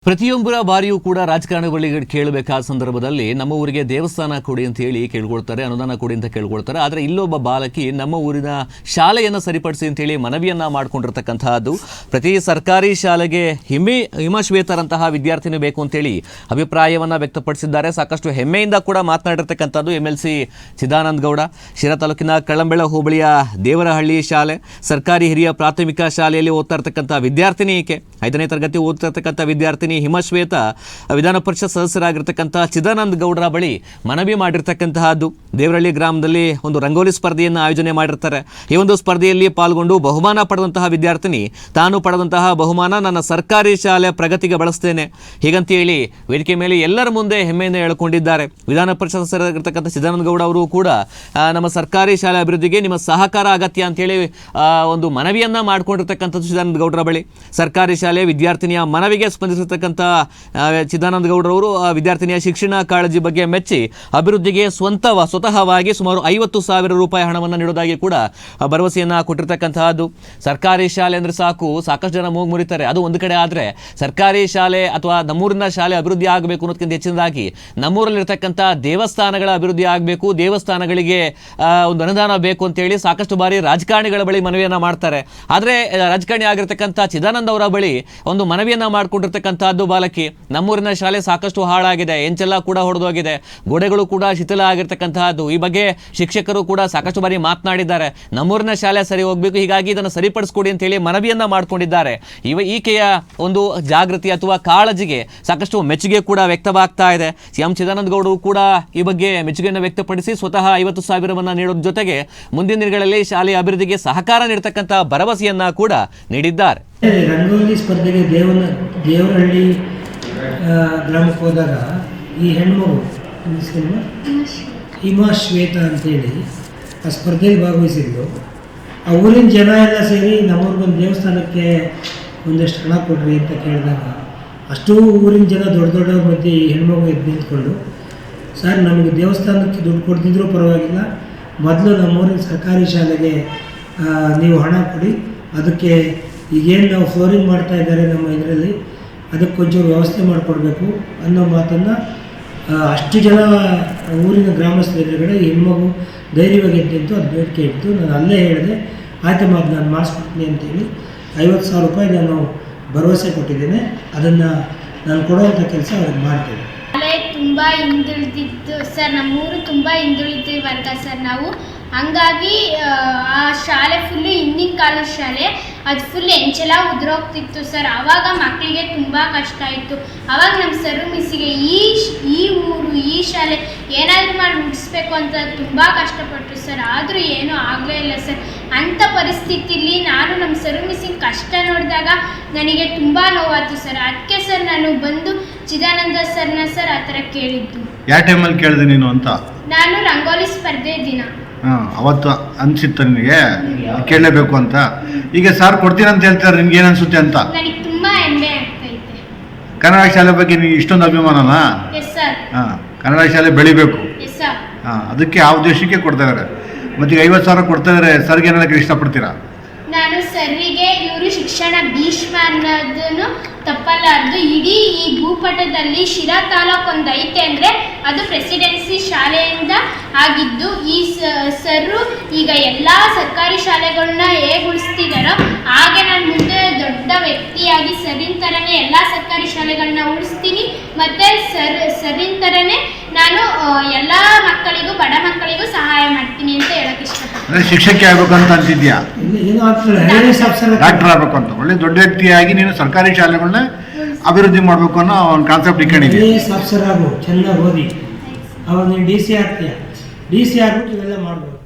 ಪ್ರತಿಯೊಬ್ಬರ ಬಾರಿಯೂ ಕೂಡ ರಾಜಕಾರಣಿಗಳಿಗೆ ಕೇಳಬೇಕಾದ ಸಂದರ್ಭದಲ್ಲಿ ನಮ್ಮ ಊರಿಗೆ ದೇವಸ್ಥಾನ ಕೊಡಿ ಅಂತ ಹೇಳಿ ಕೇಳ್ಕೊಳ್ತಾರೆ, ಅನುದಾನ ಕೊಡಿ ಅಂತ ಕೇಳ್ಕೊಳ್ತಾರೆ. ಆದರೆ ಇಲ್ಲೊಬ್ಬ ಬಾಲಕಿ ನಮ್ಮ ಊರಿನ ಶಾಲೆಯನ್ನು ಸರಿಪಡಿಸಿ ಅಂತೇಳಿ ಮನವಿಯನ್ನು ಮಾಡಿಕೊಂಡಿರ್ತಕ್ಕಂತಹದ್ದು. ಪ್ರತಿ ಸರ್ಕಾರಿ ಶಾಲೆಗೆ ಹಿಮಶ್ವೇತರಂತಹ ವಿದ್ಯಾರ್ಥಿನಿ ಬೇಕು ಅಂತೇಳಿ ಅಭಿಪ್ರಾಯವನ್ನು ವ್ಯಕ್ತಪಡಿಸಿದ್ದಾರೆ. ಸಾಕಷ್ಟು ಹೆಮ್ಮೆಯಿಂದ ಕೂಡ ಮಾತನಾಡಿರ್ತಕ್ಕಂಥದ್ದು MLC ಚಿದಾನಂದ ಗೌಡ. ಶಿರಾ ತಾಲೂಕಿನ ಕಳ್ಳಂಬೆಳ ಹೋಬಳಿಯ ದೇವರಹಳ್ಳಿ ಶಾಲೆ ಸರ್ಕಾರಿ ಹಿರಿಯ ಪ್ರಾಥಮಿಕ ಶಾಲೆಯಲ್ಲಿ ಓದ್ತಾ ಇರ್ತಕ್ಕಂಥ ವಿದ್ಯಾರ್ಥಿನಿ ಈಕೆ 5ನೇ ತರಗತಿ ಓದ್ತಾ ಇರ್ತಕ್ಕಂಥ ವಿದ್ಯಾರ್ಥಿನಿ ಹಿಮಶ್ವೇತ ವಿಧಾನ ಪರಿಷತ್ ಸದಸ್ಯರಾಗಿರ್ತಕ್ಕಂಥ ಚಿದಾನಂದ ಗೌಡರ ಬಳಿ ಮನವಿ ಮಾಡಿರ್ತಕ್ಕಂತಹದ್ದು. ದೇವರಹಳ್ಳಿ ಗ್ರಾಮದಲ್ಲಿ ಒಂದು ರಂಗೋಲಿ ಸ್ಪರ್ಧೆಯನ್ನು ಆಯೋಜನೆ ಮಾಡಿರ್ತಾರೆ. ಈ ಒಂದು ಸ್ಪರ್ಧೆಯಲ್ಲಿ ಪಾಲ್ಗೊಂಡು ಬಹುಮಾನ ಪಡೆದಂತಹ ವಿದ್ಯಾರ್ಥಿನಿ ತಾನು ಪಡೆದಂತಹ ಬಹುಮಾನ ನನ್ನ ಸರ್ಕಾರಿ ಶಾಲೆ ಪ್ರಗತಿಗೆ ಬಳಸ್ತೇನೆ ಹೀಗಂತ ಹೇಳಿ ವೇದಿಕೆ ಮೇಲೆ ಎಲ್ಲರ ಮುಂದೆ ಹೆಮ್ಮೆಯಿಂದ ಹೇಳಿಕೊಂಡಿದ್ದಾರೆ. ವಿಧಾನ ಪರಿಷತ್ ಸದಸ್ಯರಾಗಿರ್ತಕ್ಕಂಥ ಚಿದಾನಂದ ಗೌಡ ಅವರು ಕೂಡ ನಮ್ಮ ಸರ್ಕಾರಿ ಶಾಲೆ ಅಭಿವೃದ್ಧಿಗೆ ನಿಮ್ಮ ಸಹಕಾರ ಅಗತ್ಯ ಅಂತೇಳಿ ಒಂದು ಮನವಿಯನ್ನ ಮಾಡಿಕೊಂಡಿರ್ತಕ್ಕಂಥದ್ದು ಚಿದಾನಂದ ಗೌಡರ ಬಳಿ. ಸರ್ಕಾರಿ ಶಾಲೆ ವಿದ್ಯಾರ್ಥಿನಿಯ ಮನವಿಗೆ ಸ್ಪಂದಿಸಿರ್ತಕ್ಕಂಥ ಚಿದಾನಂದ ಗೌಡರವರು ವಿದ್ಯಾರ್ಥಿನಿಯ ಶಿಕ್ಷಣ ಕಾಳಜಿ ಬಗ್ಗೆ ಮೆಚ್ಚಿ ಅಭಿವೃದ್ಧಿಗೆ ಸ್ವತಃವಾಗಿ ಸುಮಾರು 50,000 ರೂಪಾಯಿ ಹಣವನ್ನು ನೀಡೋದಾಗಿ ಕೂಡ ಭರವಸೆಯನ್ನು ಕೊಟ್ಟಿರ್ತಕ್ಕಂತಹದ್ದು. ಸರ್ಕಾರಿ ಶಾಲೆ ಅಂದರೆ ಸಾಕಷ್ಟು ಜನ ಮೂಗು ಮುರಿತಾರೆ. ಅದು ಒಂದು ಕಡೆ ಆದರೆ ಸರ್ಕಾರಿ ಶಾಲೆ ಅಥವಾ ನಮ್ಮೂರಿನ ಶಾಲೆ ಅಭಿವೃದ್ಧಿ ಆಗಬೇಕು ಅನ್ನೋದಕ್ಕಿಂತ ಹೆಚ್ಚಿನದಾಗಿ ನಮ್ಮೂರಲ್ಲಿರ್ತಕ್ಕಂಥ ದೇವಸ್ಥಾನಗಳ ಅಭಿವೃದ್ಧಿ ಆಗಬೇಕು, ದೇವಸ್ಥಾನಗಳಿಗೆ ಒಂದು ಅನುದಾನ ಬೇಕು ಅಂತೇಳಿ ಸಾಕಷ್ಟು ಬಾರಿ ರಾಜಕಾರಣಿಗಳ ಬಳಿ ಮನವಿಯನ್ನು ಮಾಡ್ತಾರೆ. ಆದರೆ ರಾಜಕಾರಣಿ ಆಗಿರ್ತಕ್ಕಂಥ ಚಿದಾನಂದ ಅವರ ಬಳಿ ಒಂದು ಮನವಿಯನ್ನು ಮಾಡಿಕೊಂಡಿರ್ತಕ್ಕಂಥದ್ದು ಬಾಲಕಿ. ನಮ್ಮೂರಿನ ಶಾಲೆ ಸಾಕಷ್ಟು ಹಾಳಾಗಿದೆ, ಎಂಚೆಲ್ಲ ಕೂಡ ಹೊಡೆದೋಗಿದೆ, ಗೋಡೆಗಳು ಕೂಡ ಶಿಥಿಲ ಆಗಿರ್ತಕ್ಕಂತಹದ್ದು. ಈ ಬಗ್ಗೆ ಶಿಕ್ಷಕರು ಕೂಡ ಸಾಕಷ್ಟು ಬಾರಿ ಮಾತನಾಡಿದ್ದಾರೆ. ನಮ್ಮೂರಿನ ಶಾಲೆ ಸರಿ ಹೋಗಬೇಕು, ಹೀಗಾಗಿ ಇದನ್ನು ಸರಿಪಡಿಸ್ಕೊಡಿ ಅಂತೇಳಿ ಮನವಿಯನ್ನ ಮಾಡಿಕೊಂಡಿದ್ದಾರೆ. ಈಕೆಯ ಒಂದು ಜಾಗೃತಿ ಅಥವಾ ಕಾಳಜಿಗೆ ಸಾಕಷ್ಟು ಮೆಚ್ಚುಗೆ ಕೂಡ ವ್ಯಕ್ತವಾಗ್ತಾ ಇದೆ. CM ಚಿದಾನಂದ ಗೌಡರು ಕೂಡ ಈ ಬಗ್ಗೆ ಮೆಚ್ಚುಗೆಯನ್ನು ವ್ಯಕ್ತಪಡಿಸಿ ಸ್ವತಃ 50,000 ನೀಡೋದ್ರ ಜೊತೆಗೆ ಮುಂದಿನ ದಿನಗಳಲ್ಲಿ ಶಾಲೆಯ ಅಭಿವೃದ್ಧಿಗೆ ಸಹಕಾರ ನೀಡತಕ್ಕಂಥ ಭರವಸೆಯನ್ನ ಕೂಡ ನೀಡಿದ್ದಾರೆ. ರಂಗೋಲಿ ಸ್ಪರ್ಧೆಗೆ ದೇವರಹಳ್ಳಿ ಗ್ರಾಮಕ್ಕೆ ಹೋದಾಗ ಈ ಹೆಣ್ಮಗು ಹಿಮಶ್ವೇತ ಅಂತೇಳಿ ಆ ಸ್ಪರ್ಧೆಯಲ್ಲಿ ಭಾಗವಹಿಸಿದ್ದು. ಆ ಊರಿನ ಜನ ಎಲ್ಲ ಸೇರಿ ನಮ್ಮೂರಿಗೊಂದು ದೇವಸ್ಥಾನಕ್ಕೆ ಒಂದಷ್ಟು ಹಣ ಕೊಡ್ರಿ ಅಂತ ಕೇಳಿದಾಗ ಅಷ್ಟೂ ಊರಿನ ಜನ ದೊಡ್ಡ ಮಧ್ಯೆ ಈ ಹೆಣ್ಮಗು ಎದ್ದು ನಿಂತ್ಕೊಂಡು, ಸರ್ ನಮಗೆ ದೇವಸ್ಥಾನಕ್ಕೆ ದುಡ್ಡು ಕೊಡ್ತಿದ್ರೂ ಪರವಾಗಿಲ್ಲ, ಮೊದಲು ನಮ್ಮೂರಿನ ಸರ್ಕಾರಿ ಶಾಲೆಗೆ ನೀವು ಹಣ ಕೊಡಿ, ಅದಕ್ಕೆ ಈಗೇನು ನಾವು ಫ್ಲೋರಿಂಗ್ ಮಾಡ್ತಾ ಇದ್ದಾರೆ ನಮ್ಮ ಇದರಲ್ಲಿ ಅದಕ್ಕೆ ಕೊಂಚೂರು ವ್ಯವಸ್ಥೆ ಮಾಡಿಕೊಡ್ಬೇಕು ಅನ್ನೋ ಮಾತನ್ನು ಅಷ್ಟು ಜನ ಊರಿನ ಗ್ರಾಮಸ್ಥರ ಎದುರುಗಡೆ ಹೆಣ್ಮಗು ಧೈರ್ಯವಾಗಿ ಎದ್ದಿದ್ದು ಅದು ಬೇಡಿಕೆ ಇತ್ತು. ನಾನು ಅಲ್ಲೇ ಹೇಳಿದೆ, ಆಯ್ತಮ್ಮ ಅದು ನಾನು ಮಾಡಿಸ್ಕೊಡ್ತೀನಿ ಅಂತೇಳಿ 50,000 ರೂಪಾಯಿ ನಾನು ಭರವಸೆ ಕೊಟ್ಟಿದ್ದೇನೆ. ಅದನ್ನು ನಾನು ಕೊಡುವಂಥ ಕೆಲಸ ಅವ್ರಿಗೆ ಮಾಡ್ತೇನೆ. ತುಂಬ ಹಿಂದುಳಿದಿದ್ದು ಸರ್, ನಮ್ಮೂರು ತುಂಬ ಹಿಂದುಳಿದ ವರ್ಗ ಸರ್ ನಾವು. ಹಂಗಾಗಿ ಆ ಶಾಲೆ ಫುಲ್ಲು ಹಿಂದಿನ ಕಾಲದ ಶಾಲೆ, ಅದು ಫುಲ್ ಎಂಚೆಲ್ಲ ಉದುರೋಗ್ತಿತ್ತು ಸರ್. ಆವಾಗ ಮಕ್ಕಳಿಗೆ ತುಂಬ ಕಷ್ಟ ಇತ್ತು. ಆವಾಗ ನಮ್ಮ ಸರು ಮಿಸ್ಸಿಗೆ ಈ ಊರು ಈ ಶಾಲೆ ಏನಾದರೂ ಮಾಡಿ ಮುಗಿಸ್ಬೇಕು ಅಂತ ತುಂಬ ಕಷ್ಟಪಟ್ಟರು ಸರ್. ಆದರೂ ಏನೂ ಆಗಲೇ ಇಲ್ಲ ಸರ್. ಅಂಥ ಪರಿಸ್ಥಿತಿಲಿ ನಾನು ನಮ್ಮ ಸರು ಮಿಸ್ಸಿನ ಕಷ್ಟ ನೋಡಿದಾಗ ನನಗೆ ತುಂಬ ನೋವಾಯ್ತು ಸರ್. ಅದಕ್ಕೆ ಸರ್ ನಾನು ಬಂದು ಚಿದಾನಂದ ಸರ್ನ ಸರ್ ಆ ಥರ ಕೇಳಿದ್ದು. ಯಾವ ಟೈಮಲ್ಲಿ ಕೇಳಿದೆ ನೀನು ಅಂತ? ನಾನು ರಂಗೋಲಿ ಸ್ಪರ್ಧೆ ದಿನ ಅವತ್ತು ಅನಿಸಿತ್ತು ನಿನಗೆ ಕೇಳಲೇಬೇಕು ಅಂತ. ಈಗ ಸಾರ್ ಕೊಡ್ತೀನಿ ಅಂತ ಹೇಳ್ತಾರೆ, ನಿನ್ಗೆ ಏನು ಅನ್ಸುತ್ತೆ ಅಂತ? ನನಗೆ ತುಂಬಾ ಹೆಮ್ಮೆ ಆಗ್ತೈತೆ. ಕನ್ನಡ ಶಾಲೆ ಬಗ್ಗೆ ನೀವು ಇಷ್ಟೊಂದು ಅಭಿಮಾನನಾ? Yes sir. ಕನ್ನಡ ಶಾಲೆ ಬೆಳಿಬೇಕು. Yes sir. ಅದಕ್ಕೆ ಆ ಉದ್ದೇಶಕ್ಕೆ ಕೊಡ್ತಾ ಇದ್ದಾರೆ. ಮತ್ತೆ 50,000 ಕೊಡ್ತಾ ಇದ್ದಾರೆ, ಸರ್ಗೆ ಏನಾದ್ರು ಇಷ್ಟಪಡ್ತೀರಾ? ನಾನು ಸರ್ರಿಗೆ ಇವರು ಶಿಕ್ಷಣ ಭೀಷ್ಮ ಅನ್ನೋದನ್ನು ತಪ್ಪಲಾರ್ದು. ಇಡೀ ಈ ಭೂಪಟದಲ್ಲಿ ಶಿರಾ ತಾಲೂಕು ಒಂದು ಐತೆ ಅಂದರೆ ಅದು ಪ್ರೆಸಿಡೆನ್ಸಿ ಶಾಲೆಯಿಂದ ಆಗಿದ್ದು. ಈ ಸರು ಈಗ ಎಲ್ಲ ಸರ್ಕಾರಿ ಶಾಲೆಗಳನ್ನ ಹೇಗೆ ಉಳಿಸ್ತಿದ್ದಾರೋ ಹಾಗೆ ನಾನು ಮುಂದೆ ದೊಡ್ಡ ವ್ಯಕ್ತಿಯಾಗಿ ಸರಿನ ಥರನೇ ಎಲ್ಲ ಸರ್ಕಾರಿ ಶಾಲೆಗಳನ್ನ ಉಳಿಸ್ತೀನಿ. ಮತ್ತು ಸರಿನ ಥರನೇ ನಾನು ಎಲ್ಲ ಮಕ್ಕಳಿಗೂ ಬಡ ಮಕ್ಕಳಿಗೂ ಸಹಾಯ ಮಾಡ್ತೀನಿ ಅಂತ ಹೇಳಕ್ಕೆ ಇಷ್ಟಪಡ್ತೀನಿ. ಶಿಕ್ಷಕಿ ಆಗ್ಬೇಕು ಅಂತ ಅಂತಿದ್ಯಾ? ಡಾಕ್ಟರ್ ಆಗ್ಬೇಕು ಅಂತ ಒಳ್ಳೆ ದೊಡ್ಡ ವ್ಯಕ್ತಿಯಾಗಿ ನೀನು ಸರ್ಕಾರಿ ಶಾಲೆಗಳನ್ನ ಅಭಿವೃದ್ಧಿ ಮಾಡ್ಬೇಕು ಅನ್ನೋ ಒಂದು ಕಾನ್ಸೆಪ್ಟ್ ಇಟ್ಕೊಂಡಿದ್ದೆ. ಅಫ್ಸರ್ ಆಗು, ಚೆನ್ನಾಗಿ ಓದಿ, ಅವಾಗ ನೀನು DC ಆಗ್ತೀಯ. DC ಆಗ್ಬಿಟ್ಟು ಇವೆಲ್ಲ ಮಾಡ್ಬೋದು.